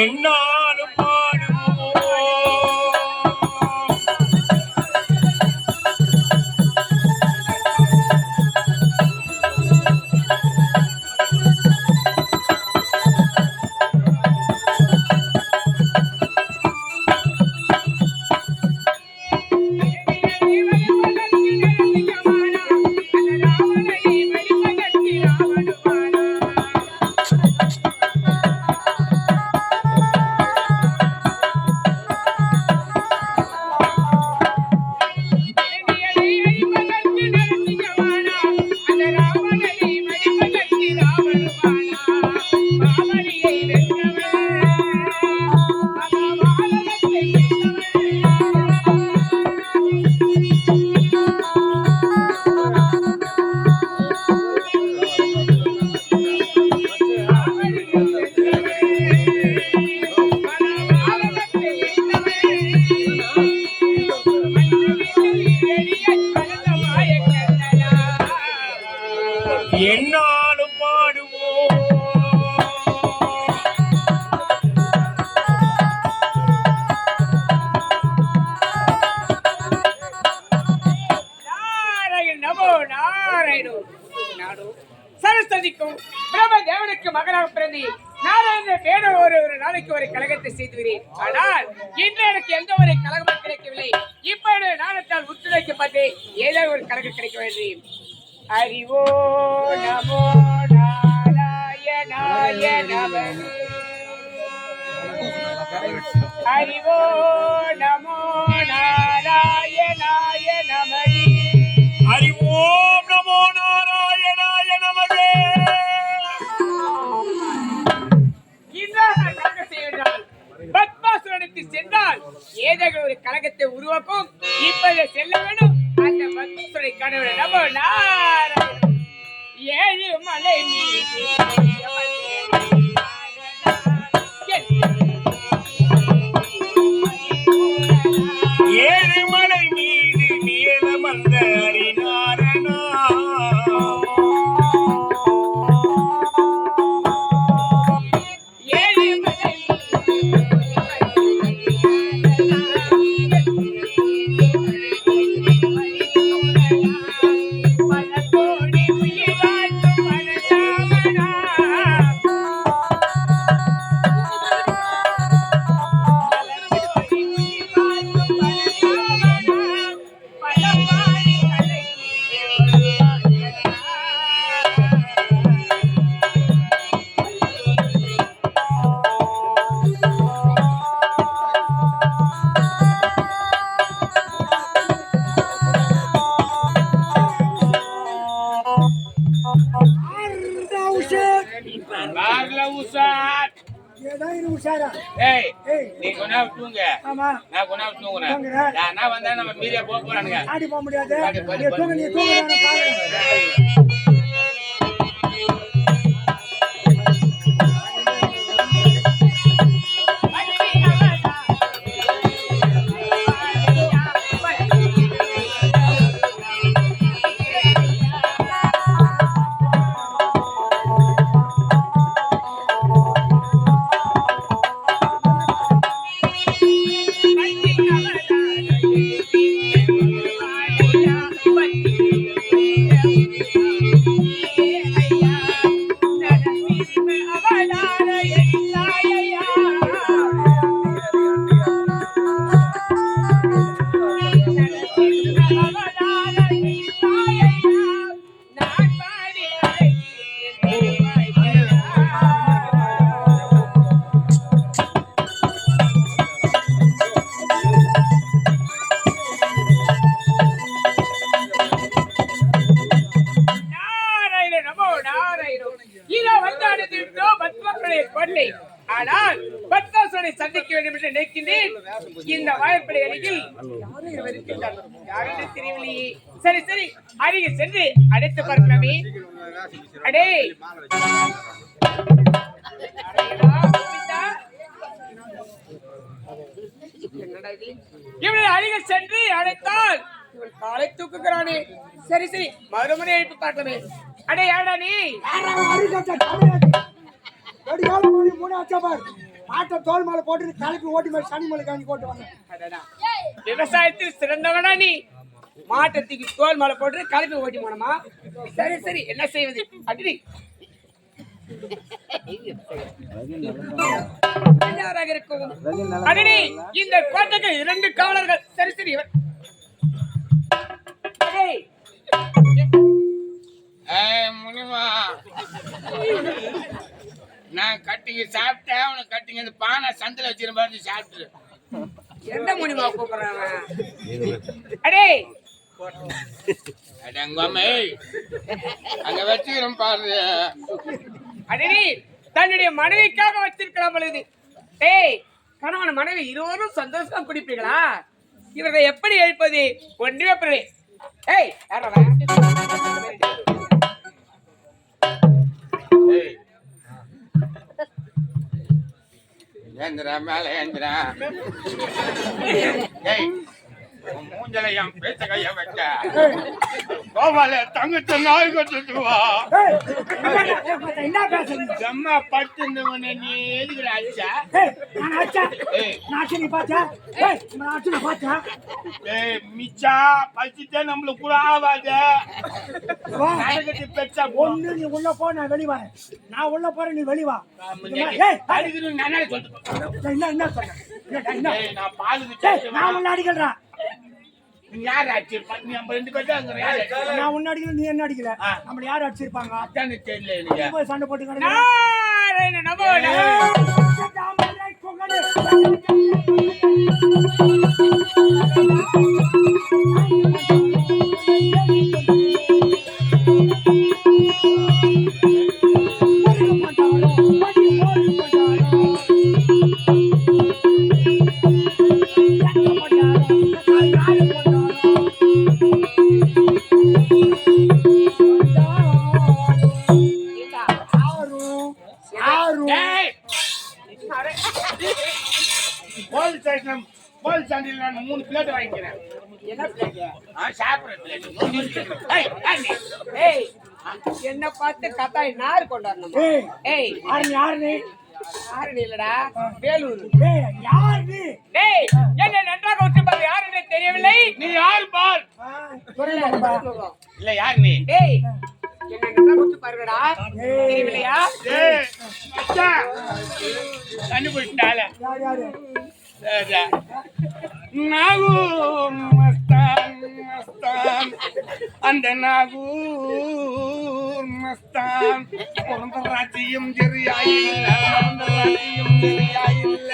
என்னாலும் பாடுவோம். என்னாலும் பாடுவோம். நமோ நாராயணோ. சரஸ்வதிக்கும் பிரம்ம தேவனுக்கு மகனாக பிறந்து நாராயண வேணும் ஒரு நாளைக்கு ஒரு கழகத்தை செய்துகிறேன். ஆனால் இன்று எனக்கு எந்த ஒரு கழகமும் கிடைக்கவில்லை. இப்பொழுது நாணத்தால் உத்துழைக்கப்பட்டு ஏதோ ஒரு கழகம் கிடைக்க வேண்டும். அறிவோ நமோ நாராயணாய நமः. அறிவோ நமோ நாராயணாய நமः. அறிவோம் நமோ நாராயணாய நமகே. கழகம் செய்வதால் பத்மாசுரனுக்கு சென்றால் ஏதோ ஒரு கழகத்தை உருவாக்கும். இப்ப செல்ல வேண்டும். அந்த பத்மாசுரை கடவுள் நமோ நாராயணன். ஏழு மலை மீது ஏழுமலை மீது மேல வந்த ஹரிநாரணா. நீ கொண்டா தூங்க. நான் கொண்டா தூங்குறேன். நான் வந்தா நம்ம மீறியா போக போறானுங்க. ஆடி போக முடியாது. ஆனால் பத்மாசுரனை சந்திக்க வேண்டும் என்று நினைக்கின்றேன். இந்த வாய்ப்படை அருகில் யாரும் தெரியவில்லையே. சரி சரி, அருகே சென்று அடைத்து பார்க்கலாமே. அடே இவனை அருகே சென்று அடைத்தால் இவன் காலை தூக்குகிறானே. சரி சரி, மறுமுறை எழுப்பி பார்க்கலாமே. அடே யாரா நீ? மாட்டை தோல் மேல போட்டு கலப்பி ஓட்டி மாதிரி சனி மலை காஞ்சி போட்டு வந்தேன். அடடா. விவசாயத்தில் சிறந்தவனா நீ மாட்டத்துக்கு தோல் மேல போட்டு கலப்பி ஓட்டி போனமா? சரி சரி, என்ன செய்வது? அடி யாராக இருக்கும்? அடடி, இந்த கோட்டைக்கு 2 காவலர்கள். சரி சரி, ஏய், முனிமா நான் கட்டிங்க சாப்பிட்டேன். உனக்கு கட்டிங்க இந்த பானை சந்தில வச்சிருந்த பாரு, சாப்பிட்டு எந்த மூலியமா கூப்பிடுறாங்க? அடே அடங்கம்மே அங்க வச்சுக்கிறோம் பாரு. அடடி, தன்னுடைய மனைவிக்காக வச்சிருக்கலாம் பொழுது. ஏய், கணவன் மனைவி இருவரும் சந்தோஷமா குடிப்பீங்களா? இவர்களை எப்படி எழுப்பது? ஒன்றுமே புரியல. ஏய், யாரவன்? ஏந்திரா, மேல ஏந்திரா. ஏய், உன் மூஞ்சல என் பேச்ச கைய வச்ச கோபால தங்கச்ச நாய் கட்டுவா. ஏய், என்ன பேசுறீங்க? அம்மா பட்டுந்தவன நீ எதுக்குற ஆச்சா? ஏய், நான் ஆச்சா? ஏய், நான் நீ பாச்சா? ஏய், நான் ஆச்சு பாச்சா? ஏய் மிச்சா பச்சிட்டே நம்மள கூட ஆவாத. நாடகத்தை பெச்சா ஒண்ணு நீ உள்ள போ, நான் வெளிய வரேன். நான் உள்ள போறேன், நீ வெளிய வா. ஏய், அடிக்குது நானே சொல்றேன். என்ன சொல்ற? என்ன? ஏய், நான் பாலுக்கு ஏய், சேத்து நான் உள்ள அடிக்கலடா. நீ யார் ஆச்சு? நீ நம்ம 2 பேரும் தான் அங்க யார் ஆச்சு? நான் உன்ன அடிக்கல, நீ என்ன அடிக்கல. நம்மள யார் அடிச்சிருப்பாங்க? அதானே தெரியல எனக்கு. போய் சண்டை போட்டு கிடக்கு. நாராயண நமோ நமோ. போலீஸ் ஸ்டாண்டில் நான் 3 பிளேட் வாங்கிக்கிறேன். என்ன பிள்ளைங்க? சாப்பிட்ற பிளேட். ஏய், என்ன பார்த்து கத்தாய் நார் கொண்டாடணும். ஏய், ஏய், யாரு நீ? யாரு இல்லடா, வேலூர். ஏய், யாரு நீ? டேய், என்ன நன்றாக உற்று பாரு, யாருன்னு தெரியவில்லை. நீ யார் பார்? சொல்லுங்க. இல்ல யார் நீ? டேய், என்ன நன்றாக உற்று பாருடா, தெரியவில்லையா? ஏய் அச்சா கண்டுபிடிச்சால யாரு? நாகு மஸ்தான் மஸ்தான் அந்த நாகு மஸ்தான் பிறந்த ராஜ்யம் சரியாயில்ல, பிறந்த ராஜ்யம் சரியாயில்ல.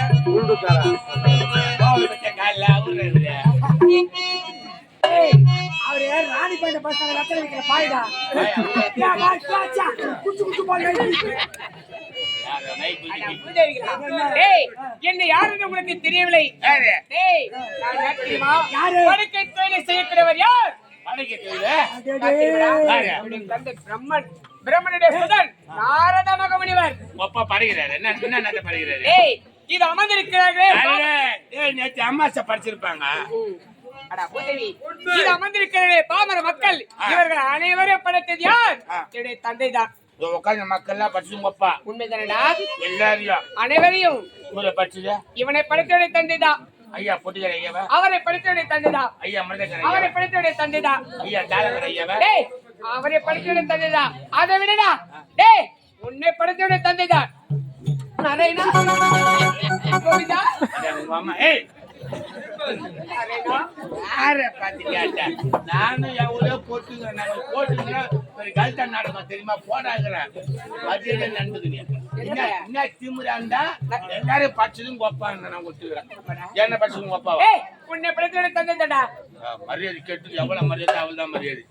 அவரு ராணி பையன பசங்க லட்சம் வைக்கிற பாய்டா. குச்சு குச்சு பால் டேய், என்ன யாருன்னு உங்களுக்கு தெரியவில்லை. டேய், நான் யார் தெரியுமா? படுக்கை தொழிலை செய்யக்கூடியவர் யார்? தந்தை பிரம்மன், பிரம்மனுடைய சுதன் நாரத மகமுனிவர். அப்பா படுகிறாரு. என்ன படுகிறாரு? டேய், இது அமர்ந்திருக்கிறார்களே. நேற்று அம்மாசை படிச்சிருப்பாங்க. அடா பூதேவி, இது அமர்ந்திருக்கிறவர்களே பாமர மக்கள். இவர்கள் அனைவரும் படைத்தது யார்? என்னுடைய தந்தை தான். உட்காந்து மக்கள் எல்லாம் படிச்சுங்கப்பா. உண்மைதானடா? எல்லாரையும் அனைவரையும் இவரை படிச்சது இவனை படைத்தவனுடைய தந்தை தான். ஐயா பொட்டிகர ஐயாவா? அவரை படைத்தவனுடைய தந்தை தான். ஐயா மிருதகர அவரை படைத்தவனுடைய தந்தை தான். ஐயா தாளகர ஐயாவா? டேய், அவரை படைத்தவனுடைய தந்தை தான். அதை விடடா, டேய், உன்னை படைத்தவனுடைய தந்தை தான். நாராயணா கோவிந்தா. அம்மா ஏய் யார பாத்தீங்க? நானும் எவ்வளோ போட்டுக்கிறேன். நாங்கள் போட்டுக்கிறேன். ஒரு கல்ட்டா நாடகம் தெரியுமா போடாகிறேன். அதே நடந்துக்கிறேன். என்ன திமுறாண்டா எல்லாரும் படிச்சதும் கோப்பாங்க. நான் ஒத்துக்கிறேன். என்ன படிச்சதும் கோப்பாவா? உன்னை படைத்தவனுடைய தந்தை தான்டா. மரியாதை கேட்டு எவ்வளவு மரியாதை அவள் தான் மரியாதை.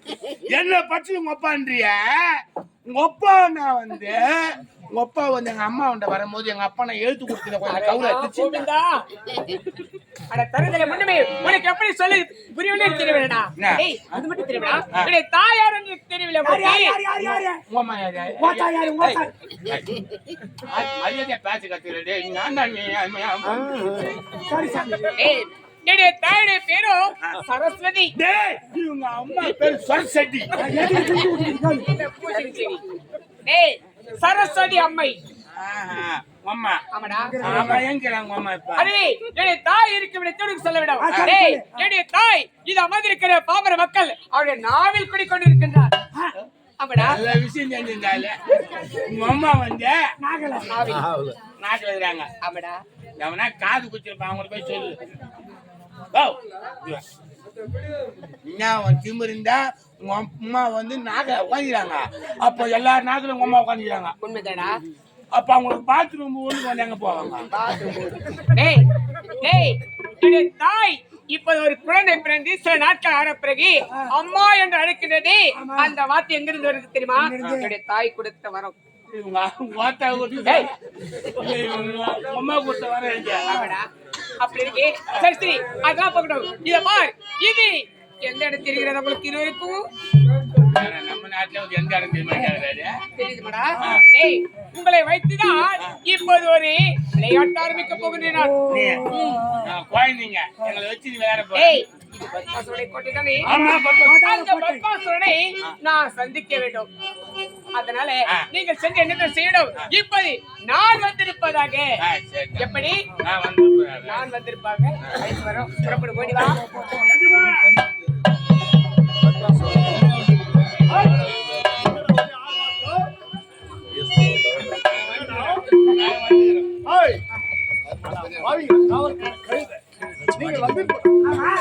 என்ன படிச்சதும் கோப்பான்றிய உங்க அப்பா நான் வந்து உங்க அப்பா வந்து எங்க அம்மா வந்து வரும்போது எங்க அப்பா நான் எழுத்து கொடுத்துருக்கேன். கொஞ்சம் கவுல கோவிந்தா, அட தருதலை முன்னமே உனக்கு எப்படி சொல்லி புரியவில்லை தெரியவில்லடா. டேய், அது மட்டும் தெரியவில்லா? என்னுடைய தாயார் எனக்கு தெரியவில்லை. உங்க அம்மா யாரு? மரியாதையா பேச கத்துக்கிறே. நான் தான் ஏய், என்னுடைய தாயுடைய பேரும் சரஸ்வதி. இவங்க அம்மா பேரு சரஸ்வதி. டேய், சரஸ்வதி அம்மை. அம்மா ஆமாடா ஆமா எங்கிறாங்க அம்மா இப்ப அடே என்னுடைய தாய் இருக்கும் இடத்தோடு சொல்ல விடும் சரி, டேய் சரி. என்னுடைய தாய் இது அமர்ந்திருக்கிற பாமர மக்கள் அவருடைய நாவில் குடிக்கொண்டிருக்கின்றார் ஆமாடா நல்ல விஷயம் தெரிஞ்சிருந்தாலே உங்க அம்மா வந்து நாகல நாவில் நாட்டு வைக்கிறாங்க ஆமாடா அவனா காது குச்சிருப்பான் அவங்களுக்கு போய் சொல்லு ஓ, இது வா. என்ன அவன் திமிரு இருந்தா உங்க அம்மா வந்து நாக உட்காந்துக்கிறாங்க அப்போ எல்லாரும் நாக்கிலும் உங்க அம்மா உட்காந்துக்கிறாங்க உண்மைதாடா அப்ப அவங்களுக்கு பாத்ரூம் ஒண்ணு வந்து எங்க போவாங்க டேய் டேய் என்னுடைய தாய் இப்ப ஒரு குழந்தை பிறந்து சில நாட்கள் ஆன பிறகு அம்மா என்று அழைக்கின்றது அந்த வார்த்தை எங்கிருந்து வருது தெரியுமா என்னுடைய தாய் கொடுத்த வரம் இவங்க ஓத்தா கொடுத்து ஏய். அம்மா கொடுத்த வர இல்லையா ஆமாடா அப்படி இருக்கு சரி சரி அதெல்லாம் போகட்டும் இத பார் இது எந்த இடம் தெரிகிறது உங்களுக்கு இருவருக்கும் நம்ம நாட்டுல வந்து எந்த இடம் தெரியுமா தெரியுதுமாடா டேய் உங்களை வைத்துதான் இப்போது ஒரு விளையாட்டு ஆரம்பிக்க போகின்றேன் நான். குழந்தைங்க எங்களை வச்சு விளையாட டேய் இது பத்மாசுரனை கோட்டை தானே ஆமா அந்த பத்மாசுரனை நான் சந்திக்க வேண்டும் அதனால நீங்கள் சென்று என்ன செய்யணும் இப்படி நான் வந்திருப்பதாக எப்படி நான் வந்திருப்பாங்க ஐந்து வரும் புறப்படு ஓடி வா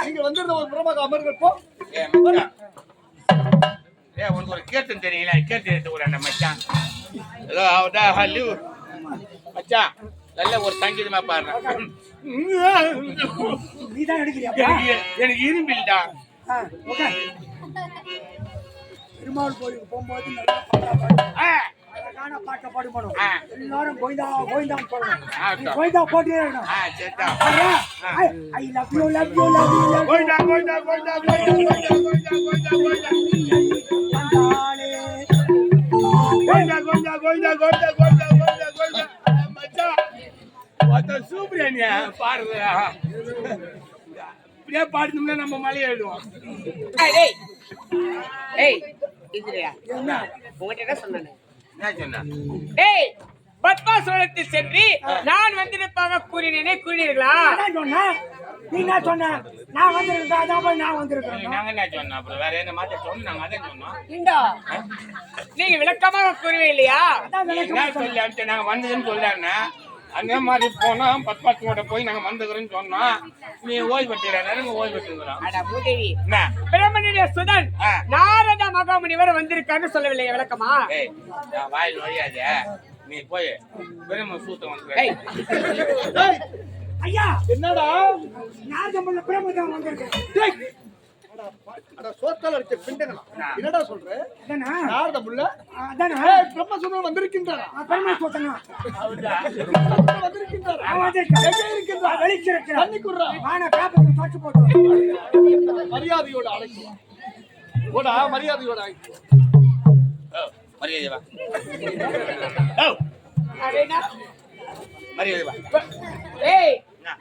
நீங்க வந்திருந்த ஒரு புறமாக அமர்கள் போ உனக்கு ஒரு கேட்டு தெரியல கேட்டு எடுத்து கூட அந்த மச்சான் ஹலோ மச்சான் நல்ல ஒரு சங்கீதமா பாடுறேன் நீதான் எடுக்கிறியா எனக்கு இரும்பில்டா பெருமாள் கோயிலுக்கு போகும்போது நல்லா பாட்டா அழகான பாட்டை பாடுபடும் எல்லாரும் கோயிந்தா கோயிந்தான்னு சொல்லணும் நீ கோயிந்தா போட்டே இருக்கணும் சரிதான் I love you love you love you love Govinda Govinda Govinda Govinda Govinda Govinda Govinda Govinda Govinda Govinda Govinda Govinda மச்சான் ஒருத்த சூப்பரேனியா பாடுற இப்படியே பாடுனோம்னா நம்ம மலையை எழுதுவோம் டேய் டேய் இதுலையா உங்ககிட்ட என்ன சொன்னேன் என்ன சொன்னா டேய் பத்மாசுரத்தை சென்று நான் வந்திருப்பாக கூறினேனே கூறினீர்களா சொன்ன நீ என்ன சொன்ன நான் வந்திருக்கேன் அதான் போய் நான் வந்திருக்கேன் நாங்க என்ன சொன்னோம் அப்புறம் வேற என்ன மாத்த சொன்னோம் நாங்க அதான் சொன்னோம் இந்தா நீங்க விளக்கமாக கூறுவே இல்லையா என்ன சொல்லி அனுப்பிச்சு நாங்க வந்ததுன்னு சொல்லாருன்னா அந்த மாதிரி போனா பத்மாத்தோட போய் நாங்க வந்துக்கிறோம்னு சொன்னோம் நீ ஓய்வு பெற்றுறாங்க ஓய்வு பெற்றுக்கிறோம் அட மூதேவி என்ன பிரம்மனுடைய சுதன் நாரத மகாமுனிவர் வந்திருக்கான்னு சொல்லவில்லை விளக்கமா ஏய் நான் வாயில் வழியாத நீ போய் பிரம்ம சூத்தம் வந்து ஏய், ஐயா என்னடா நான் நம்மள பிரம்மதான் வந்திருக்கேன் அட சோத்தால அடிச்ச பிண்டங்களா என்னடா சொல்ற அதானா யாரடா புள்ள அதானா ஏய் பிரம்மசுந்தரம் வந்திருக்கின்றாரா பெருமாள் சொத்தனா பிரம்மசுந்தரம் வந்திருக்கின்றாரா அவன் வந்திருக்கான் எங்க இருக்கின்றார் வெளிச்சிருக்கிறான் தண்ணி குடுறா வான பேப்பர் தோச்சு போட்டு மரியாதையோட அழைக்கலாம் போடா மரியாதையோட அழைக்கலாம் மரியாதை வா அடேனா மரியாதை வா ஏய் என்ன?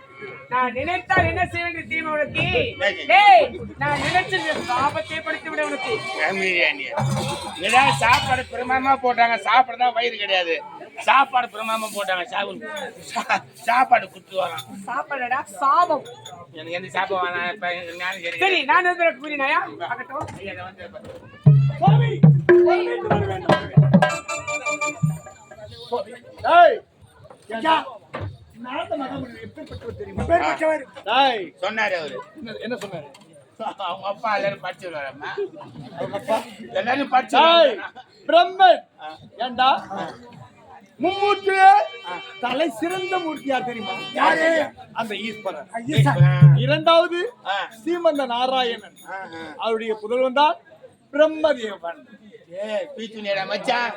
நான் நினைத்தால் என்ன செய்ய வேண்டிய தீமை உனக்கு சரி. ஏய் நான் நினைச்சது சாபத்தை படுத்தி விட உனக்கு ஏதாவது சாப்பாடு பிரமாமா போட்டாங்க சாப்பாடு தான் வயிறு கிடையாது சாப்பாடு பிரமாமா போட்டாங்க சாப்பாடு குத்து வரான் சாப்பாடா சாபம் எனக்கு எந்த சாப்பாடு வேணாம் இப்ப ஞானம் சரி சரி நான் வந்து கூறினாயா ஆகட்டும் ஐயா, இதை வந்து பாரு. சுவாமி வரவேண்டும் வரவேண்டும் டேய் ஐயா நாரத மகாமுனி எப்படிப்பட்டவர் தெரியுமா பேர் பச்சவர் டேய் சொன்னாரு அவரு என்ன சொன்னாரு அவங்க அப்பா எல்லாரும் படிச்சுருவாரம்மா அவங்க அப்பா எல்லாரும் டேய் படிச்சு பிரம்மன் ஏண்டா மும்மூர்த்தி தலை சிறந்த மூர்த்தி யார் தெரியுமா யாரு? அந்த ஈஸ்வரன் ஐயா இரண்டாவது ஆ. ஸ்ரீமந்த நாராயணன் அவருடைய புதல்வன் தான் பிரம்மதேவன் பீச்சுனியடா மச்சான்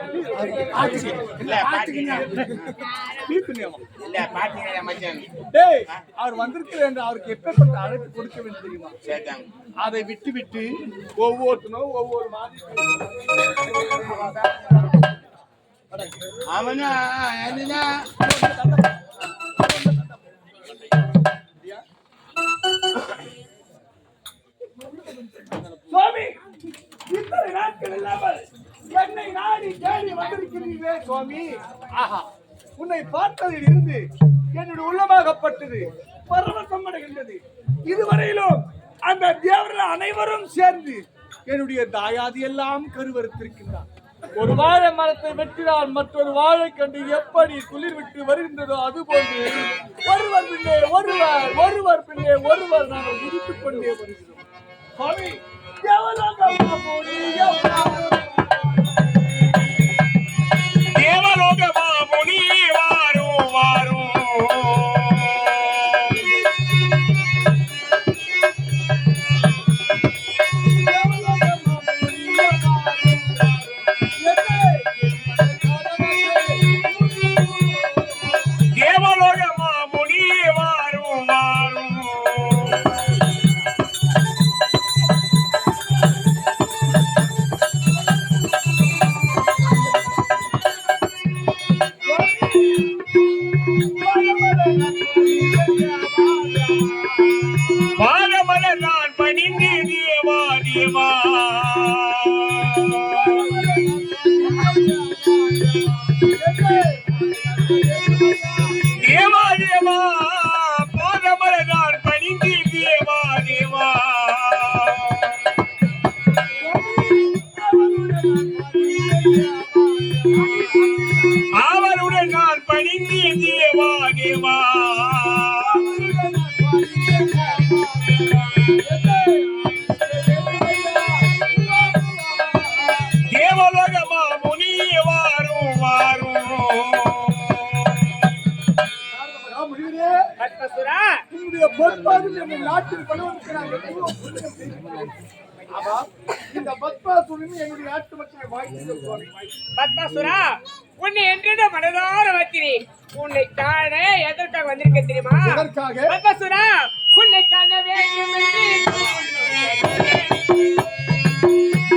இல்ல பாத்தீங்கன்னா தீர்த்துநியமம். இல்ல பாத்தீங்கன்னா மச்சான் டேய் அவர் வந்திருக்கிற என்று அவருக்கு எப்பேற்பட்ட அழைப்பு கொடுக்க வேண்டும் தெரியுமா சேர்த்தாங்க அதை விட்டு விட்டு ஒவ்வொருத்தனும் ஒவ்வொரு மாதிரி அவனா அதுதான் சுவாமி இத்தனை நாட்கள் இல்லாமல் என்னை நாடி தேடி வந்திருக்கிறீர்களே சுவாமி ஆஹா உன்னை பார்த்ததில் இருந்து என்னுடைய உள்ளமாகப்பட்டது பரவசம் அடைகின்றது. இதுவரையிலும் அந்த தேவர்கள் அனைவரும் சேர்ந்து என்னுடைய தாயாதி எல்லாம் கருவறுத்திருக்கின்றார். ஒரு வாழை மரத்தை வெட்டினால் மற்றொரு வாழை கண்டு எப்படி குளிர் விட்டு வருகின்றதோ அதுபோன்று ஒருவர் பின்னே ஒருவர் பின்னே ஒருவர் நாங்கள் உதித்துக் கொண்டே வருகிறோம். சுவாமி, தேவலோக மாமுனி வாரும் வாரும் தேவலோக மாமுனி வாரும் வாரும் பாதமல நான் பணிந்து தேவா தேவா தேவா தேவா பாதமல நான் பணிந்து தேவா தேவா அவருடன் நான் பணிந்து தேவா தேவா தேவலோக மாமுனி வாரும் வாரும் பத்மசுரா, உங்களுடைய பொற்பாதம் என்னை நாட்டில் பலவருக்கு நாங்கள் எவ்வளவு புண்ணியம் செய்திருக்கிறோம். ஆனால் இந்த பத்மாசுரன் என்னுடைய நாட்டு மக்களை வாய்ப்பு சுவாமி. பத்மசுரா, உன்னை என்றிட மனதார வச்சிரி. உன்னை காண எதற்காக வந்திருக்க தெரியுமா? எதற்காக? பத்மசுரா, உன்னை காண வேண்டும்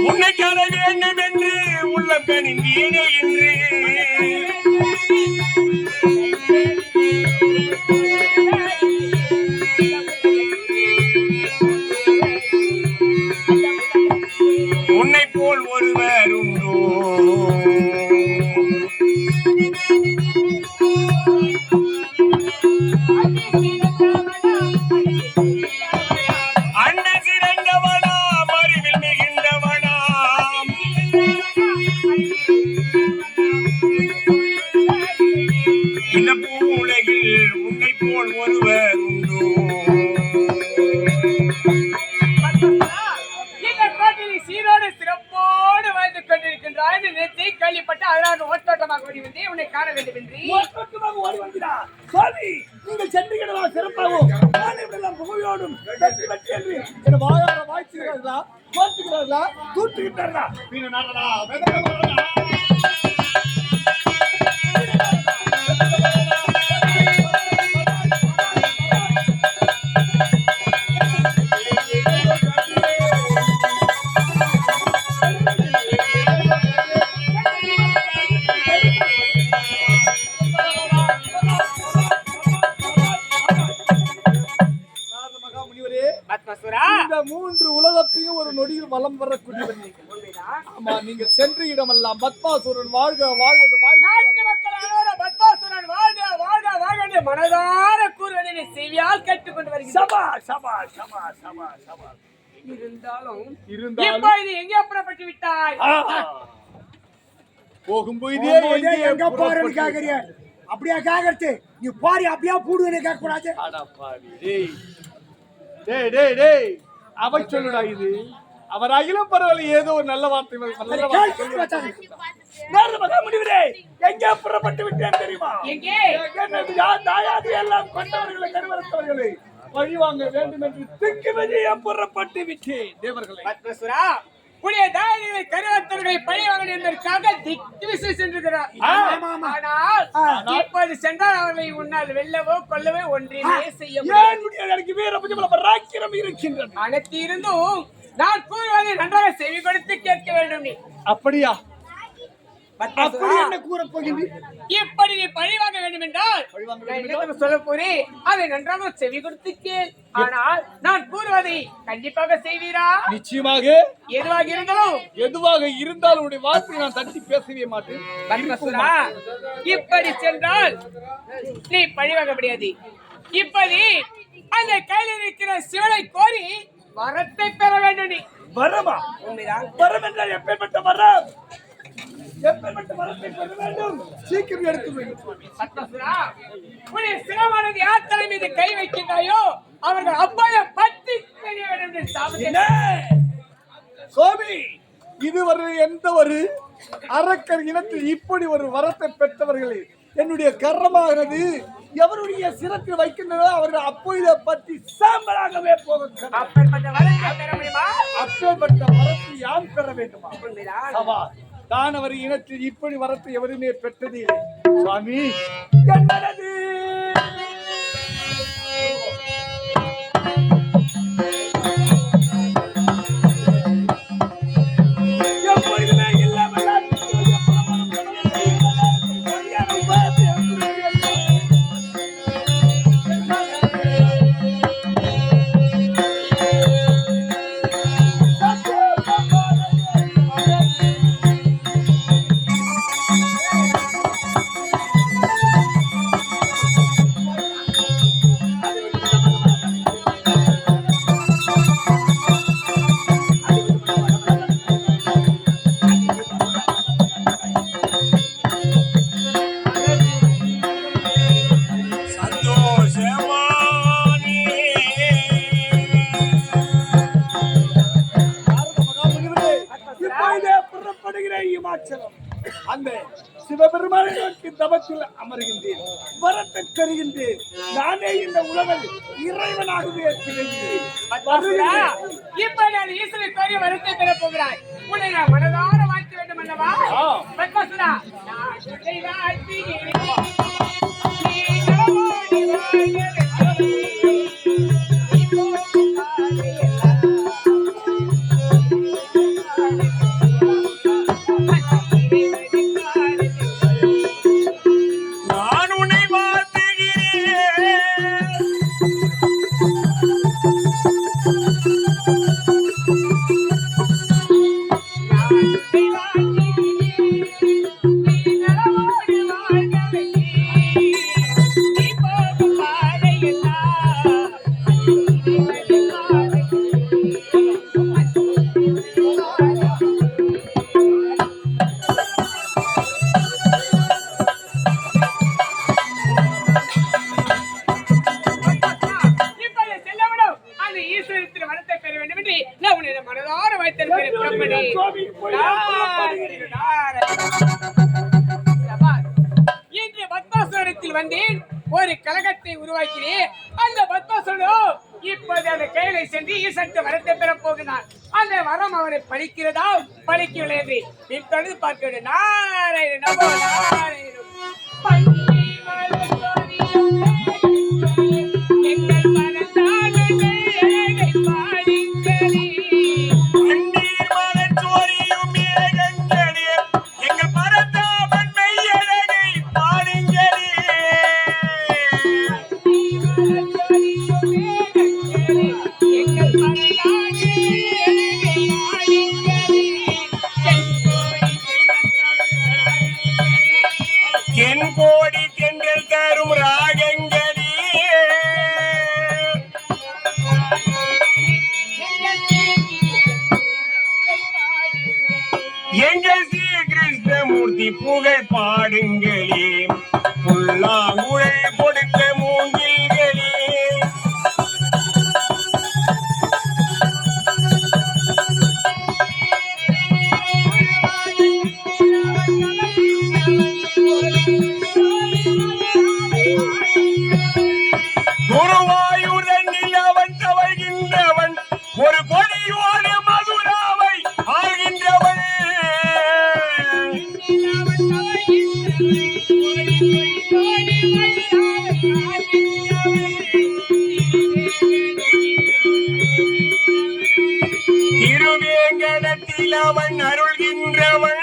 உன்னை காண வேண்டும் என்று உள்ள கணிந்தேனே என்று உன்னை போல் ஒருவர் உண்டோ அண்ண சிறந்தவனாம் அறிவில் மிகுந்தவனாம் இந்த பூவுலகில் உன்னை போல் ஒருவர் உண்டோ இந்த காட்டில் சீரோடு சிறப்போடு வாழ்ந்து கொண்டிருக்கின்றாய் என்று நினைத்து கேள்விப்பட்டு அதனால் ஓட்டோட்டமாக ஓடி வந்து உன்னை காண வேண்டும் என்று மொத்தமாக ஓடி வந்தார். சுவாமி, நீங்கள் சென்றுகிறதா சிறப்பாகவும் நான் இப்படியெல்லாம் புகழோடும் வெற்றி வெற்றி என்று என் வாயார வாய்ச்சுகிறார்களா, போற்றுகிறார்களா, தூற்றுகிட்டார்களா? நாரத மகாமுனிவரே, பத்மசுரா, இந்த மூன்று உலகத்தையும் ஒரு நொடியில் வலம் வரக்கூடியவர் நீங்கள். உண்மைதான். ஆமா, நீங்க சென்ற இடமெல்லாம் பத்மாசுரன் வாழ்க வாழ்க வாழ்க. நாட்டு மக்கள் அனைவரும் பத்மாசுரன் வாழ்க வாழ்க வாழ்க என்று மனதார கூறுவதை நீ செவியால் கேட்டுக்கொண்டு வருகிறேன். சபா சபா சபா சபா சபா. இருந்தாலும் இருந்தாலும் இப்பொழுது எங்கே புறப்பட்டு விட்டாய்? போகும்போதே எங்க போறேன்னு கேக்குறிய? அப்படியா கேக்குறது? நீ பாரி அப்படியா பூடுன்னு கேட்க கூடாது. அடப்பாவி, டேய் டேய் டேய் டேய், அவ சொல்லுடா இது. அவர் அகிலம் பரவாயில்ல, ஏதோ ஒரு நல்ல வார்த்தை நல்ல வார்த்தை. நாரத மகாமுனிவரே, எங்கே புறப்பட்டு விட்டேன் தெரியுமா? எங்கே? எனது தாயாதி எல்லாம் கொண்டவர்களை கருவறுத்தவர்களை வழி வாங்க வேண்டும் என்று திக்கு வெளியே புறப்பட்டு விட்டேன். தேவர்களை பத்மசுரா, உடைய தாயங்களை கருவத்தவர்களை பழி வாங்க என்பதற்காக திக்கு விசை சென்றிருக்கிறார். ஆமா, ஆமா. ஆனால் இப்போது சென்றால் அவர்களை உன்னால் வெல்லவோ கொல்லவோ ஒன்றிலே செய்ய ஏன் முடியாது. முடியாது? எனக்கு வீரபுஜபல பராக்கிரம் இருக்கின்றது. அனைத்து இருந்தும் நான் கூறுவதை நன்றாக செவி கொடுத்து கேட்க வேண்டும். நீ அப்படியா? அப்படி என்ன கூற போகின்றீர்? இப்படி நீ பழி வாங்க வேண்டும் என்றால் பழிவாங்க நான் வேண்டும் என்ன சொல்ல போறேன் அதை நன்றாக செவி கொடுத்துக்கேன். ஆனால் நான் கூறுவதை கண்டிப்பாக செய்வீரா? நிச்சயமாக எதுவாக இருந்தாலும் எதுவாக இருந்தாலும் உடைய வார்த்தையை நான் தட்டி பேசவே மாட்டேன். பத்மசுரா, இப்படி சென்றால் நீ பழி வாங்க முடியாது. இப்படி அந்த கையில் இருக்கிற சிவனை கோரி வரத்தை பெற வேண்டும். நீ வரமா? உண்மைதான். வரம் என்றால் எப்பேற்பட்ட வரம்? எப்பேற்பட்ட வரத்தை பெற வேண்டும்? சீக்கிரம் எடுத்து வைக்கும். பத்மசுரா, உன்னை சிவமானது யார் தலை மீது கை வைக்கின்றாயோ அவர்கள் அப்பாய பற்றி தெரிய வேண்டும் என்று சாபத்தை சுவாமி, இதுவரை எந்த ஒரு அரக்கர் இனத்தில் இப்படி ஒரு வரத்தை பெற்றவர்களே என்னுடைய கர்மமாகிறது எவருடைய சிரத்தில் வைக்கின்றதோ அவர்கள் அப்பொழுதை பற்றி சாம்பலாகவே போக அப்பேற்பட்ட வரத்தை பெற முடியுமா? அப்பேற்பட்ட வரத்தை யாம் பெற வேண்டுமா? உண்மைதான். சவால் தான் அவர் இனத்தில் இப்படி வரத்தை எவருமே பெற்றது இல்லை. சுவாமி, என்னது எப்பொழுதுமே இல்லாமல் அந்த சிவபெருமானை நோக்கி தவத்தில் அமர்கின்றேன், வரத்தை தருகின்றேன். நானே இந்த உலகில் இறைவனாகவே திகழ்கிறேன். இப்ப நான் ஈஸ்வரை கோரி வரத்தை பெற போகிறாய். உன்னை நான் மனதார வாழ்த்த வேண்டும் அல்லவா? பத்மசுரா, நான் உன்னை வாழ்த்துகிறேன். நீ நலமோடு வாழ்க. இன்று பத்மாசுரத்தில் வந்தேன், ஒரு கலகத்தை உருவாக்கினேன். அந்த பத்மாசுரனோ இப்போது அந்த கையிலை சென்று ஈசனுக்கு வரத்தை பெற போகிறான். அந்த வரம் அவரை பழிக்கிறதா பழிக்கவில்லை என்று இப்பொழுது பார்க்க வேண்டும். நாராயண நமோ நாராயண. எங்கள் மனத்தாலே பாடிங்களே கோடி தென்றல் தரும் ராகங்களே எங்கள் ஸ்ரீ கிருஷ்ணமூர்த்தி புகழ் பாடுங்களே, புல்லாங்குழல் கொடுத்த மூங்கில்களே. குருவாயூரனில் அவன் தவழ்கின்றவன், ஒரு கொடியோடு மதுராவை ஆள்கின்றவன். திருவேங்கடத்தில் அவன் அருள்கின்றவன்.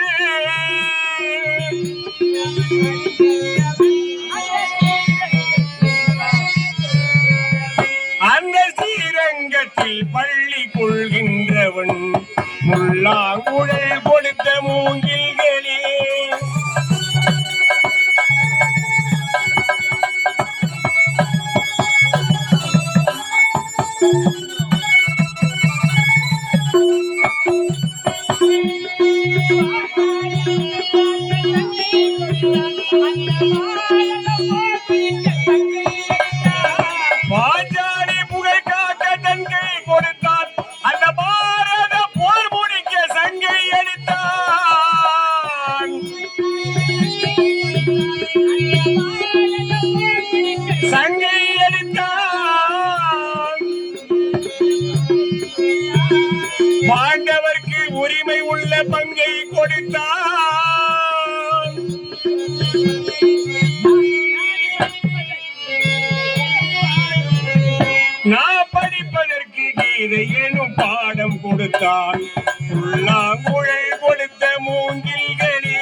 அந்த ஸ்ரீரங்கத்தில் பள்ளி கொள்கின்றவன் முள்ளாங்குழல் கொடுத்த மூங்கில்களே பாஞ்சாலி புகழ் காக்க தன் கை கொடுத்தான் அந்த பாரத போர் முடிக்க சங்கை அடித்தான் சங்கை அடித்தான் பாண்டவர்க்கு உரிமை உள்ள பங்கை கொடுத்தான் நான் படிப்பதற்கு கீதை எனும் பாடம் கொடுத்தான் உள்ளாங்குழல் கொடுத்த மூங்கில்களே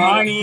ராணி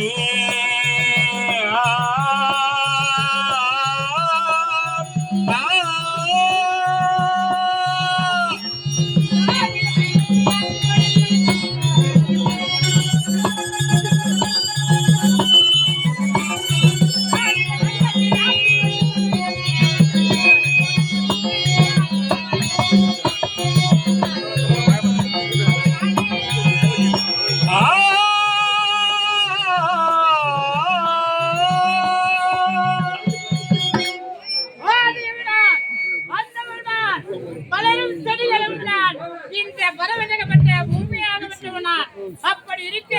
அப்படி இருக்க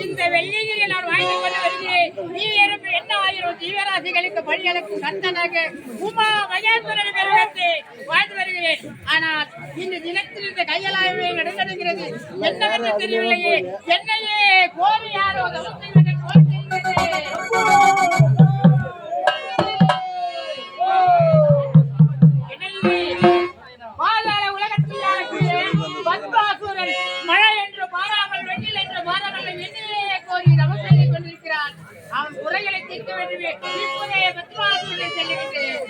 இந்த வெள்ளியை நான் வாங்கிக் கொண்டு வருகிறேன். நீ எனக்கு என்ன ஆயிரம் ஜீவராசிகளுக்கு பலியளக்கும் கர்த்தனாக உமா மகேஸ்வரன் வாழ்ந்து வருகிறேன். ஆனால் இந்த தினத்தில் இந்த கையலாகவே நடந்திருக்கிறது. என்னவென்று தெரியவில்லையே. என்னையே கோரி யாரோ தவம் செய்வதை போல் தெரிகிறது. பாதாள உலகத்தில் பத்மாசுரன் மழை என்று மாறாமல் வெண்ணில் என்று மாறாமல் என்னையே கோரி தவம் செய்து கொண்டிருக்கிறான். அவன் குறைகளை தீர்க்க வேண்டுமே. இப்போதே பத்மாசுரனை செல்லுகின்றேன்.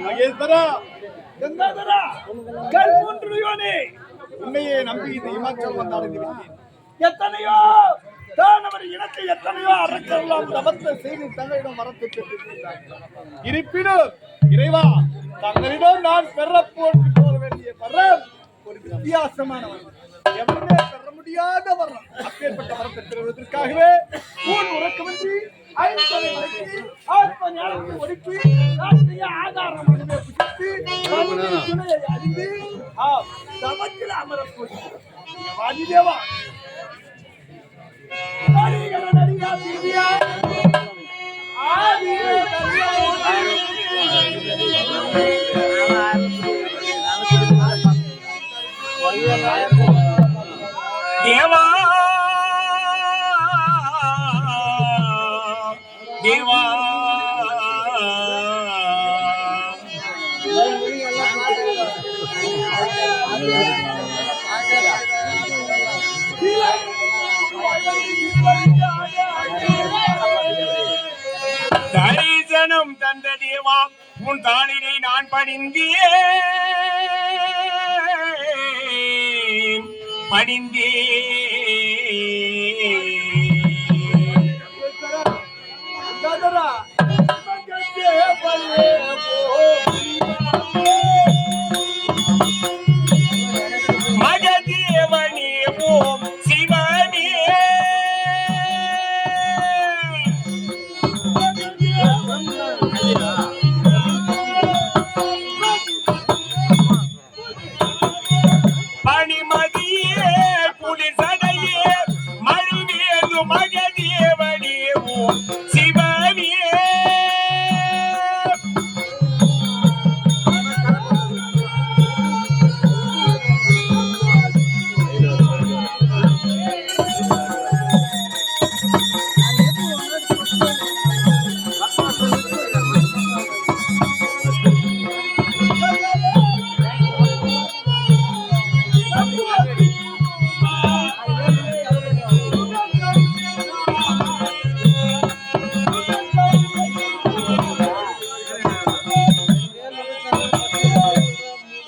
மகேஸ்வரா, கங்காதரா, கல்முன்றுயோனே, உன்னையே நம்பி இந்த இமாச்சலம் வந்தடைந்து விட்டேன். எத்தனையோ தானவர் இனத்தை எத்தனையோ அரக்கெல்லாம் தவத்தை செய்து தங்களிடம் வரத்தை பெற்றிருக்கிறார்கள். இருப்பினும் இறைவா, தங்களிடம் நான் போக வேண்டிய வரம் ஒரு வித்தியாசமானவன், எவருமே பெற முடியாத வரம். அப்பேற்பட்ட வரத்தை பெறுவதற்காகவே ஊன் உறக்கமின்றி ஐந்தரை வரைக்கு ஆத்ம ஞானத்தை ஒடுக்கி ராஷ்டிரிய ஆதாரம் புதித்து துணையை அறிந்து சமத்தில் அமரப் போகிறேன். வாதிதேவா, தேவா தேவா தரிசனமின்றி சரணம் தந்த தேவா உன் தாளினை நான் பணிந்தே மகதேவனே ஓம் சிவனே பணிமதியே குளிர்சடையே மழுவேது மகதேவனே ஓம் சிவனே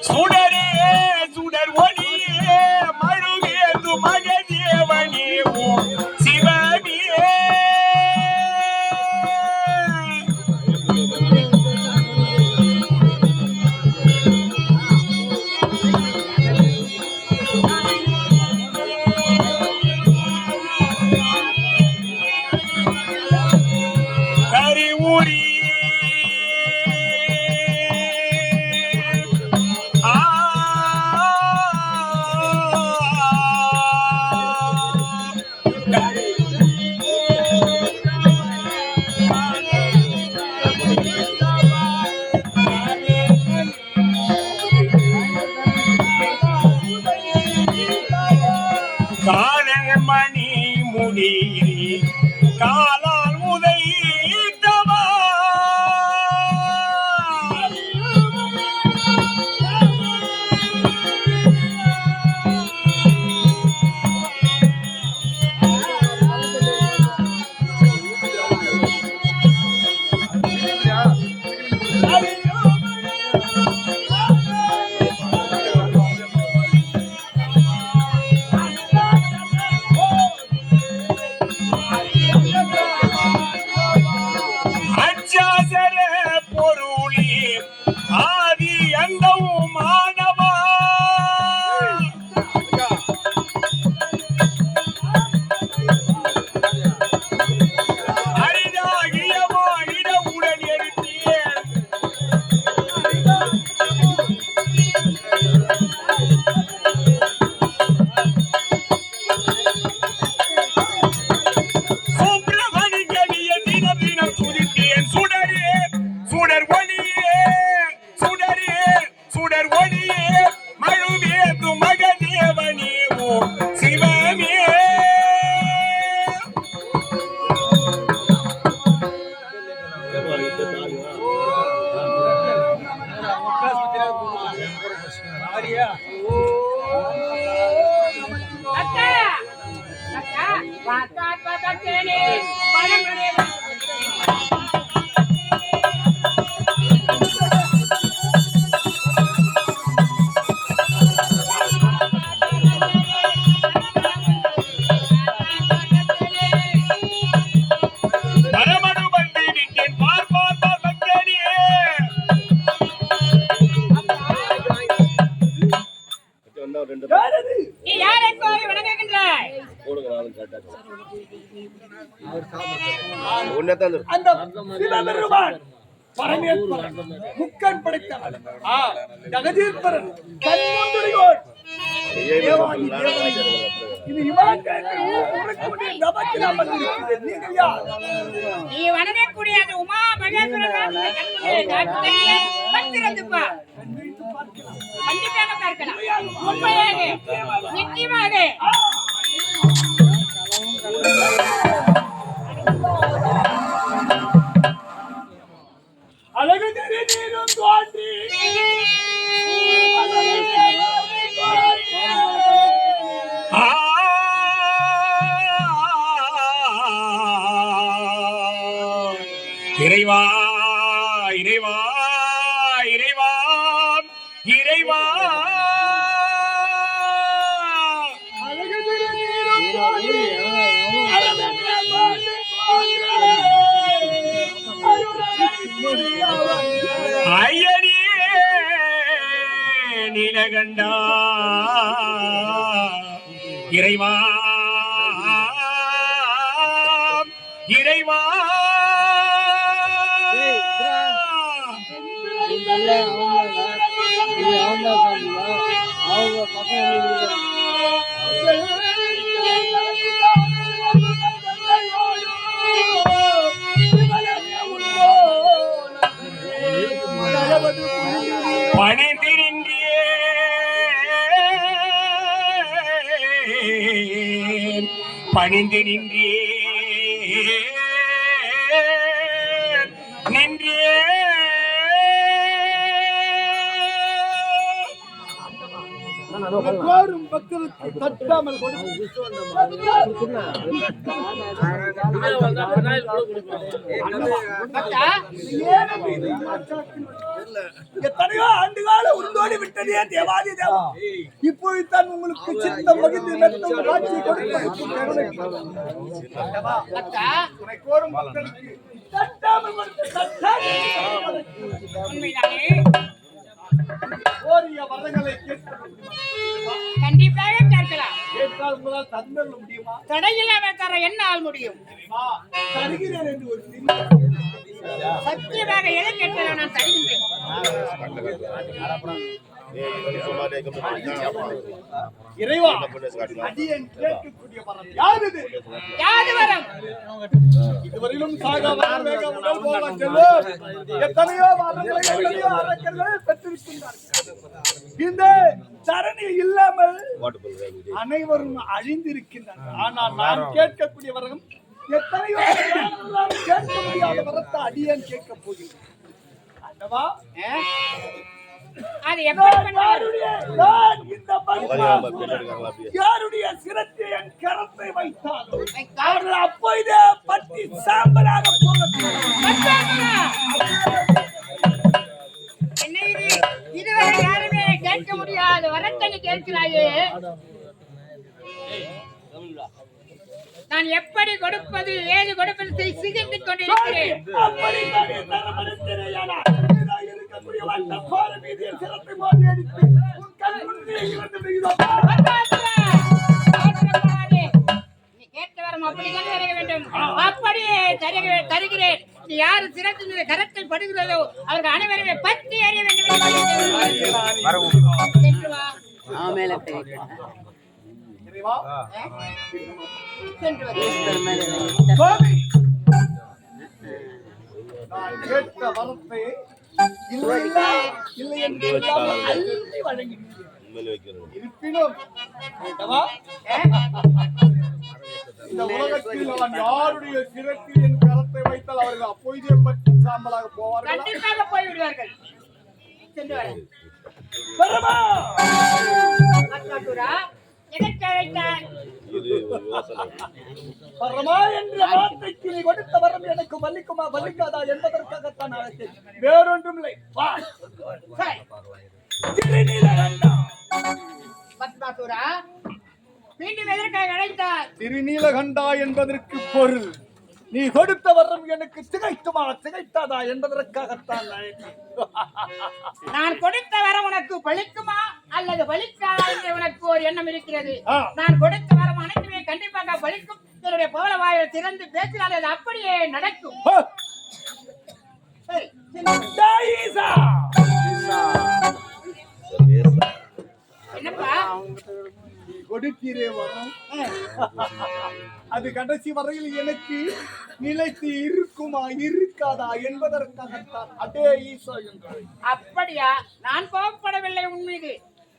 சுடரே சுடர் ஒளியே மழுவேது மகதேவனே ஓம் சிவனே கரிவுரி காலல் மணி முடி காலால் உதைத்தவா அச்சாசர பொருளி ஆதி அந்தவும் மாணவா அரிதாகிய மானிட உடல் எடுத்தேன் சுப்பிரமணிய தினம் தினம் சுதித்தேன் சுடரே சுடர் ஒளியே சுடரே சுடர் ஒளியே மழுவேது மகதேவனே ஓம் சிவனே அக்கா அக்கா வாத்தா வாத்தா தேனே பழங்களே பரமடு பண்டி விட்டேன் பார்ப்பார் பக்தனே நீ யாரை கோரி வணங்குகின்றாய் அந்த சிவபெருமான் பரமேஸ்வரன் முக்கண் படைத்தவன் ஜெகதீஸ்வரன் கண்முண்டுடையோர் தேவாதி தேவனை இது இமாலயத்தில் உனக்குடைய நபத்தில் அமர்ந்திருக்கிறது. நீங்கள் யார்? நீ வணங்கக்கூடிய அந்த உமா மகேஸ்வரன் பத்திரத்துப்பா கண்டிப்பாக பார்க்கலாம் உண்மையாக நிச்சயமாக அழகு திரு நீரும் தோன்றி இறைவா இறைவா இறைவா இறைவா ஐயனே நீலகண்டா இறைவா இறைவா அவங்க பசங்க பணிந்து நின்றே நின்றே கோரும் பக்தருக்கு தட்டாமல் எத்தனையோ ஆண்டுகால உருந்தோடி விட்டதே தேவாதி தேவா, இப்பொழுதுதான் உங்களுக்கு சித்தம் மகிழ்ந்து மெத்தம் காட்சி கோரும் பக்தருக்கு தட்டாமல் கோரிய வரங்களை கண்டிப்பாக கேட்கலாம். கேட்டால் உங்களால் தந்தள்ள முடியுமா? தடையில்லாம தர என்ன ஆள் முடியும்? தருகிறேன் என்று ஒரு சத்தியமாக எதை கேட்கிறேன் நான் தருகின்றேன். இறைவா, அடியேன் கேட்கக்கூடிய வரம் யாருது? யாது வரம்? இதுவரையிலும் சாக வரம் வேக உடல் போக செல்லும் எத்தனையோ வரங்களை எத்தனையோ அரக்கர்கள் பெற்றிருக்கின்றார்கள். இந்த சரணி இல்லாமல் அனைவரும் அழிந்திருக்கின்றனர். ஆனால் நான் கேட்கக்கூடிய வரம் எத்தனையோ கேட்க முடியாத வரத்தை அடியேன் கேட்க போகிறேன். அல்லவா? அது எப்படி யாருடைய சிரத்தை என் கரத்தை வைத்தால் அவர்கள் அப்போதே பட்டி சாம்பலாக இதுவரை யாருமே கேட்க முடியாத வரத்தனை கேட்கிறாயே, நான் எப்படி கொடுப்பது ஏது கொடுப்பது சிந்தித்துக் கொண்டிருக்கிறேன். நீ கேட்ட வரம் அப்படித்தான் தர வேண்டும். அப்படியே தருகிறேன். நீ யாரு சிறந்த கரத்தில் படுகிறதோ அவர்கள் அனைவருமே பற்றி அறிய வேண்டும். நான் கேட்ட வரத்தை இல்லை என்று அள்ளி வழங்கினேன். இருப்பினும் இந்த உலகத்தில் நான் யாருடைய சிரத்தில் என் கரத்தை வைத்தால் அவர்கள் அப்போதே பற்றி சாம்பலாக போவார்கள். கண்டிப்பாக போய்விடுவார்கள். சென்று வரேன். பரமா என்ற வார்த்தைக்கு நீ கொடுத்த வரம் எனக்கு வலிக்குமா வலிக்காதா என்பதற்காகத்தான் அழைத்தேன், வேறொன்றும் இல்லை. மீண்டும் எதற்காக அழைத்தார்? திருநீலகண்டா என்பதற்கு பொருள் நீ கொடுத்த வரம் எனக்கு திகைக்குமா திகைத்தாதா என்பதற்காகத்தான் அழைத்தேன். நான் கொடுத்த வரம் உனக்கு பலிக்குமா அல்லது பலிக்காதா என்று உனக்கு ஒரு எண்ணம் இருக்கிறது. நான் கொடுத்த வரம் அனைத்துமே கண்டிப்பாக பலிக்கும். என்னுடைய பவள வாயில் திறந்து பேசினால் அது அப்படியே நடக்கும். என்னப்பா கொடுக்கிறே வரம் அது கடைசி வரையில் எனக்கு நிலைத்து இருக்குமா இருக்காதா என்பதற்காகத்தான் அதே ஈசா என்றார். அப்படியா? நான் கோபப்படவில்லை உன் மீது.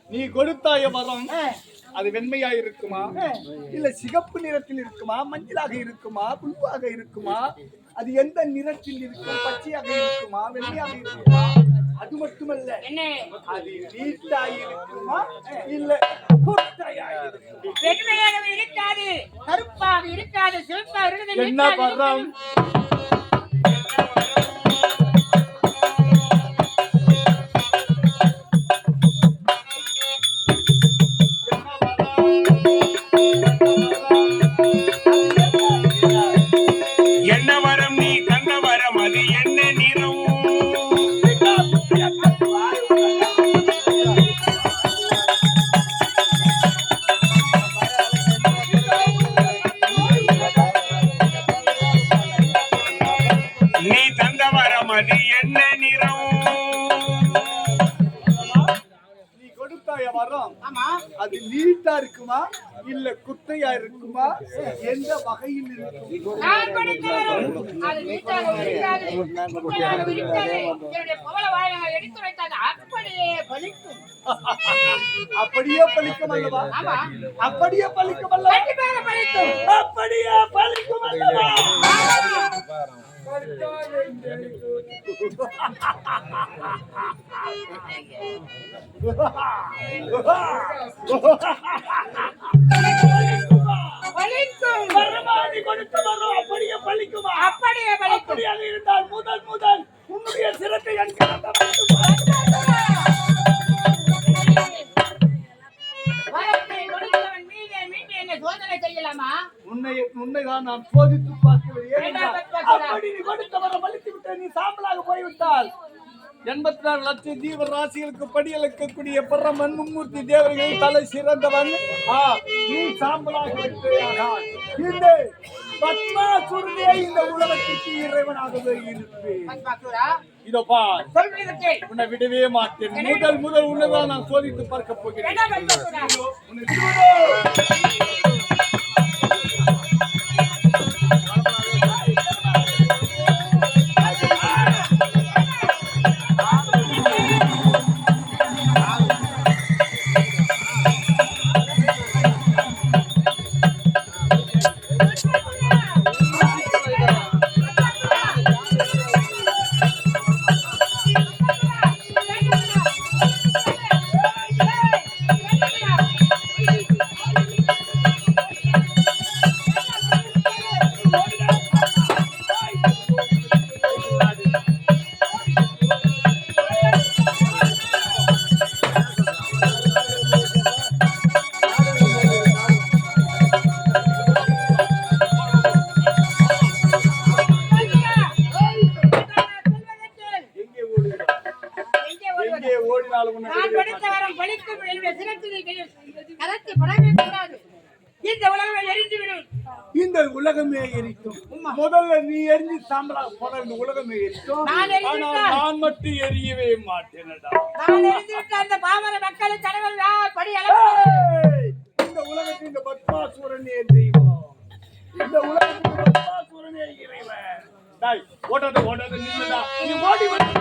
நீ கொடுத்தாய வரம் அது வெண்மையா இருக்குமா இல்ல சிகப்பு நிறத்தில் இருக்குமா மஞ்சளாக இருக்குமா புழுவாக இருக்குமா அது எந்த நிறத்தில் இருக்கும் பச்சையாக இருக்குமா வெண்மையாக இருக்குமா அது மட்டுமல்ல என்ன அது நீட்டாக இருக்குமா இல்ல குட்டையாக இருக்குமா வெண்மையாக இருக்காது கருப்பாக இருக்காது சிவப்பாக இருக்குது. என்ன வரம் நிறம். நீ கொடுத்தாய வரம் ஆமா அது நீட்டா இருக்குமா இல்ல குட்டையா இருக்குமா எந்த வகையில் இருக்கும்? நான் கொடுத்த வரம் அது நீட்டாக இருக்காது, குட்டையாக இருக்காது. என்னுடைய பவள வாயை நான் எடுத்து வைத்தால் அப்படியே பலிக்கும். அப்படியே பலிக்கும் அல்லவா? ஆமா அப்படியே பலிக்கும் அல்லவா? கண்டிப்பாக பலிக்கும். அப்படியே பலிக்கும் அல்லவா? பலிக்கும். வரமாடி கொடுத்து வரும் அப்படியே பலிக்குமா? அப்படியே பலிக்கும். அப்படியாக இருந்தால் முதல் உன்னுடைய சிரத்தை என் வரத்தை கொடுத்தவன் மீதே மீண்டு என்னை சோதனை செய்யலாமா? உன்னைதான் நான் சோதித்து பார்க்கிறேன். வேண்டாம், அப்படி நீ கொடுத்த வர பலித்து விட்ட நீ சாம்பலாக போய்விட்டால் 84 லட்சம் ஜீவ ராசிகளுக்கு படியளிக்கக்கூடிய பரமன் மும்மூர்த்தி தேவர்கள் தலை சிறந்தவன் நீ சாம்பலாக விட்டால் இந்த பத்மாசுரனே இந்த உலகத்திற்கு இறைவனாகவே இருப்பேன். பத்மாசுரா, இதோ பார், சொல்வதை கேள். உன்னை விடவே மாட்டேன். முதல் உன்னைதான் நான் சோதித்து பார்க்க போகிறேன். வேண்டாம் பத்மாசுரா. உன்னை விடுவேன். நான் கொடுத்த வரம் பலிக்கும். என்னுடைய சிரத்தினை கரத்தை படவே கூடாது. இந்த உலகமே எரிந்துவிடும். இந்த உலகமே எரிக்கும். முதல்ல நீ எரிஞ்சு சாம்பலாக போன இந்த உலகமே எரிக்கும். நான் மட்டும் எரியவே மாட்டேனடா. நான் எரிந்துவிட்ட அந்த பாமர மக்களுக்கு கடவுள் படி இந்த உலகத்தில் இந்த பத்மாசுரனே தெய்வம். இந்த உலகத்தில் பத்மாசுரனே இறைவன். ஓடாத நின்னுடா. நீ ஓடி வந்து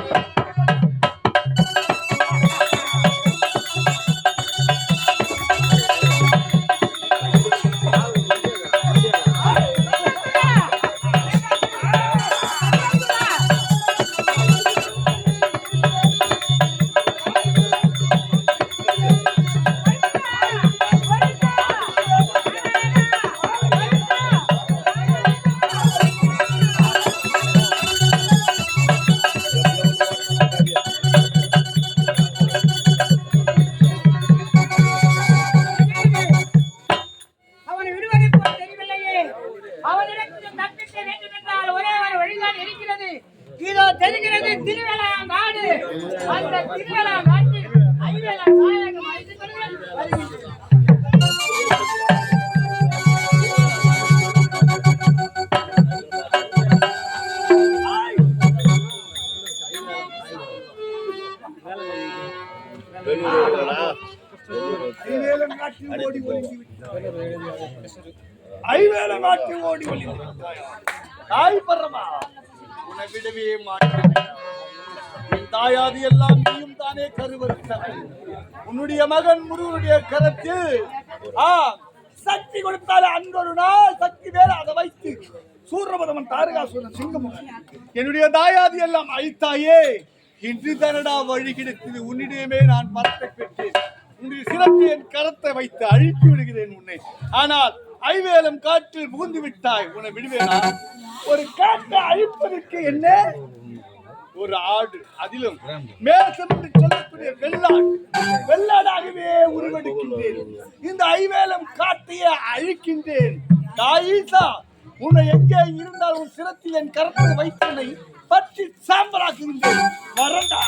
விடவே மாட்டேன். தாயாது எல்லாம் நீயும் தானே கருவறுத்தாய். உன்னுடைய மகன் முருகனுடைய கரத்தில் சக்தி கொடுத்தாலே அன்றொரு நாள் சக்தி வேற அதை வைத்து சூரபதமன் தாரகாசுரன் சிங்கம் என்னுடைய தாயாதி எல்லாம் அழித்தாயே. இன்று தனடா வழி கிடைத்தது. உன்னிடமே நான் மரத்தை பெற்றேன். உன்னுடைய சிறப்பு என் கரத்தை வைத்து அழித்து விடுகிறேன் உன்னை. ஆனால் ஐவேலம் காற்றில் புகுந்து விட்டாய். உன்னை விடுவேனா? ஒரு காற்றை அழிப்பதற்கு என்ன ஒரு ஆடு, அதிலும் மேசம் என்று சொல்லக்கூடிய வெள்ளாடாகவே உருவெடுக்கின்றேன். இந்த ஐவேலம் காட்டையே அழிக்கின்றேன். தாயீசா, உன்னை எங்கே இருந்தால் உன் சிரத்தில் என் கரத்தை வைத்தனை பற்றி சாம்பலாக்குகின்றேன். வரண்டா.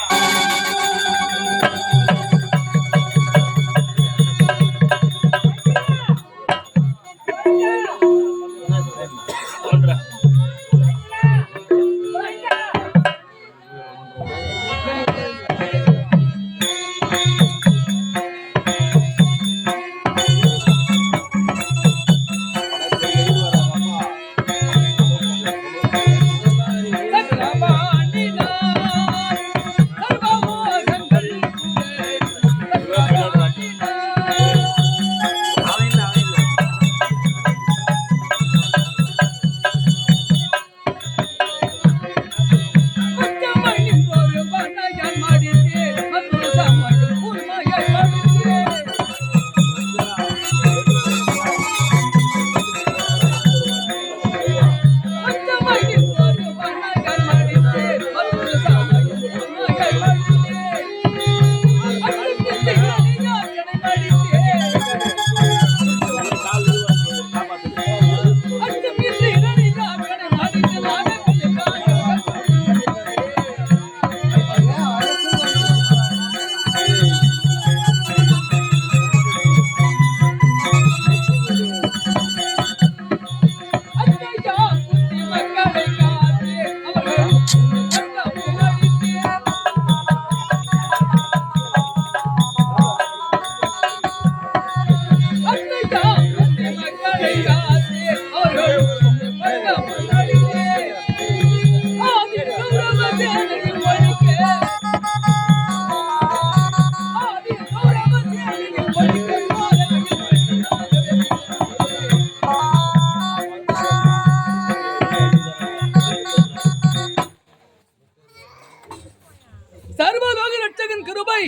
கிருபை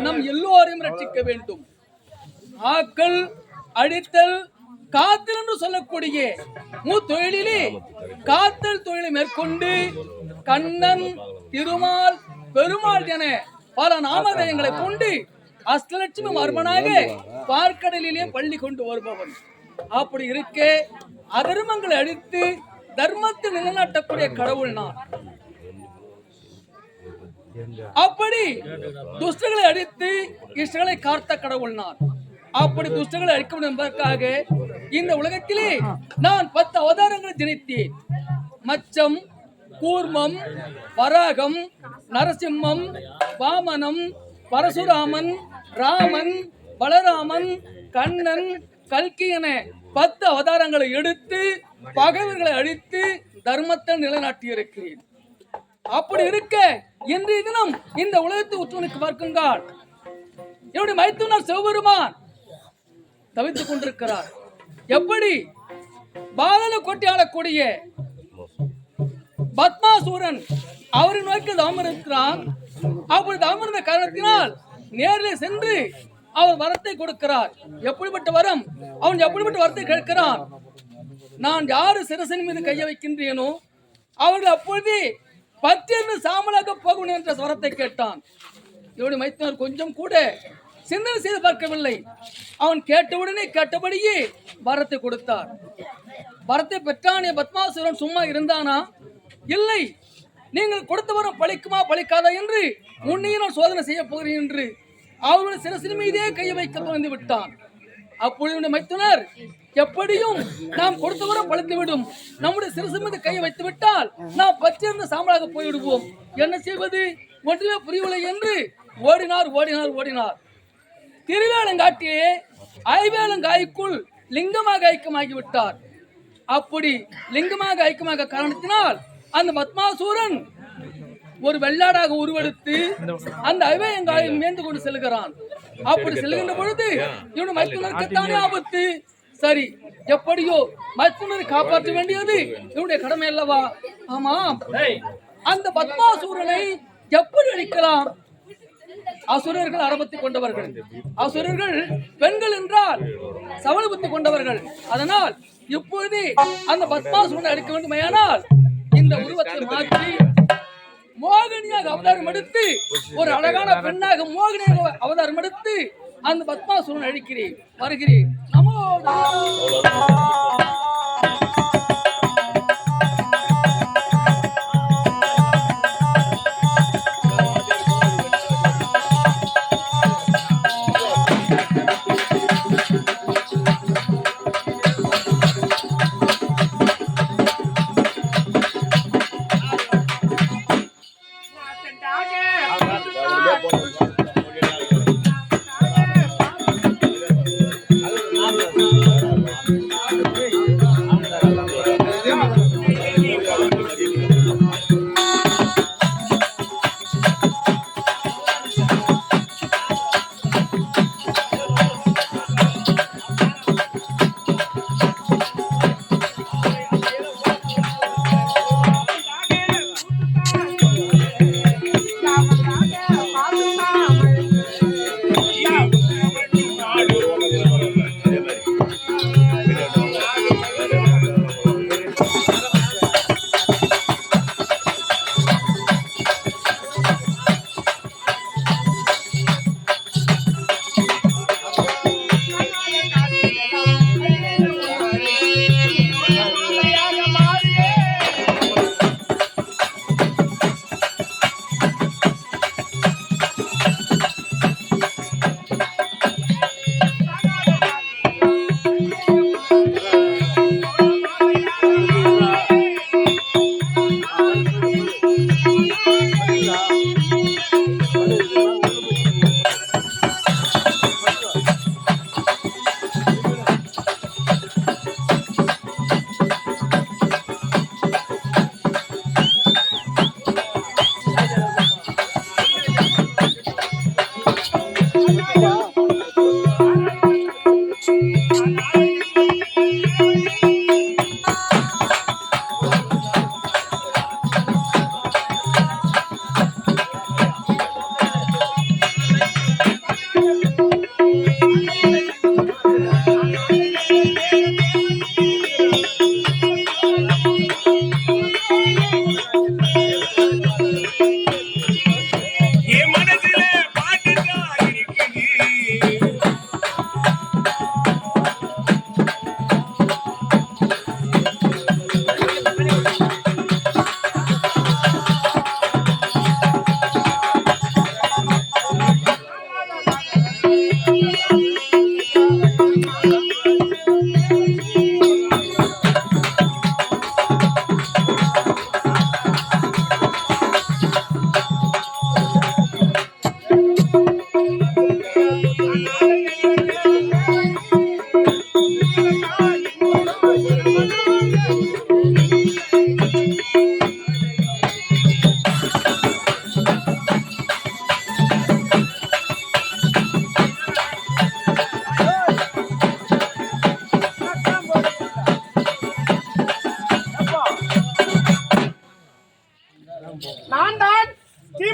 நம் எல்லோரையும் ரட்சிக்க வேண்டும். ஆக்கல், அடித்தல், காத்தல் என்று சொல்லக்கூடிய தொழிலிலே காத்தல் தொழிலை மேற்கொண்டு கண்ணன், திருமால், பெருமாள் என பல நாமதயங்களை கொண்டு அஷ்டலட்சுமி மர்மனாக பார்க்கடலிலே பள்ளி கொண்டு வருபவன். அப்படி இருக்க அதர்மங்களை அழித்து தர்மத்தை நிலைநாட்டக்கூடிய கடவுள் நான். அப்படி துஷ்டங்களை அழித்து இஷ்டங்களை காத்த கடவுள் நான். அப்படி துஷ்டங்களை அழிக்க வேண்டும் என்பதற்காக இந்த உலகத்திலே நான் 10 அவதாரங்களை திணித்தேன். மச்சம், கூர்மம், வராகம், நரசிம்மம், வாமனம், பரசுராமன், ராமன், பலராமன், கண்ணன், கல்கி என 10 அவதாரங்களை எடுத்து பகைவர்களை அழித்து தர்மத்தை நிலைநாட்டியிருக்கிறேன். அப்படி இருக்க இன்றைய தினம் இந்த உலகத்தை உற்றுநோக்கி பார்க்குங்கள். என்னுடைய மைத்துனர் சிவபெருமான் தவித்துக் கொண்டிருக்கிறார். எப்படி பாதாள கோட்டை ஆளக்கூடிய பத்மாசூரன் அவரை நோக்கி தாமரிக்கிறான். அப்படி தாமர்ந்த காரணத்தினால் நேரில் சென்று அவர் வரத்தை கொடுக்கிறார். எப்படிப்பட்ட வரம்? அவன் எப்படிப்பட்ட வரத்தை கேட்கிறான்? நான் யாரு சிரசின் மீது கைய வைக்கின்றேனோ அவர்கள் அப்பொழுது 10 சாமலாக போகணும் என்ற வரத்தை கேட்டான். இவனுடைய மைத்துனர் கொஞ்சம் கூட சிந்தனை செய்து பார்க்கவில்லை. அவன் கேட்டவுடனே கேட்டபடியே வரத்தை கொடுத்தார். வரத்தை பெற்றானே பத்மாசுரன் சும்மா இருந்தானா? இல்லை. நீங்கள் கொடுத்த வரம் பழிக்குமா பழிக்காதா என்று உன்னையும் நான் சோதனை செய்ய போகிறேன் என்று அவருடைய சிரசின் மீதே கையை வைக்க துணிந்து விட்டான். அப்பொழுது மைத்துனர் எப்படியும் நாம் கொடுத்த வரம் பழித்துவிடும், நம்முடைய சிரசின் மீது கையை வைத்து விட்டால் நாம் பற்றியிருந்த சாம்பலாக போய்விடுவோம், என்ன செய்வது ஒன்றுமே புரியவில்லை என்று ஓடினார். திருவேலங்காட்டியே ஐவேலங்காய்க்குள் லிங்கமாக ஐக்கியமாகிவிட்டார். அப்படி லிங்கமாக ஐக்கியமாக காரணத்தினால் அந்த பத்மாசூரன் ஒரு வெள்ளாடாக உருவெடுத்து அந்த ஐவேலங்காயை மேய்ந்து கொண்டு செல்கிறான். அப்படி செல்கின்ற பொழுது இவனுடைய மைத்துனருக்குத்தானே ஆபத்து. சரி, எப்படியோ மைத்துனரை காப்பாற்ற வேண்டியது இவனுடைய கடமை அல்லவா? ஆமாம். அந்த பத்மாசூரனை எப்படி அழிக்கலாம்? அசுரர்கள் அரபத்தை கொண்டவர்கள், அசுரர்கள் பெண்கள் என்றால் சவல புத்தி கொண்டவர்கள். அதனால் இப்பொழுது அந்த பத்மாசுரனை அடிக்க வேண்டுமையானால் இந்த உருவத்தை மாற்றி மோகினியாக அவதாரம் எடுத்து ஒரு அழகான பெண்ணாக மோகினியாக அவதாரம் எடுத்து அந்த பத்மாசுரனை அழிக்கிறேன். வருகிறேன். நமோ Bye.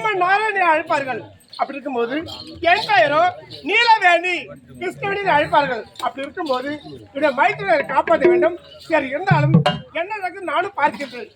சிவன் நாராயணனை அழைப்பார்கள். அப்படி இருக்கும்போது என் பெயரோ நீலவேணி கிருஷ்ணவேணி அழைப்பார்கள். அப்படி இருக்கும்போது என்னுடைய மைத்திரரை காப்பாற்ற வேண்டும். சரி, இருந்தாலும் என்ன நடக்குது நானும் பார்க்கின்றேன்.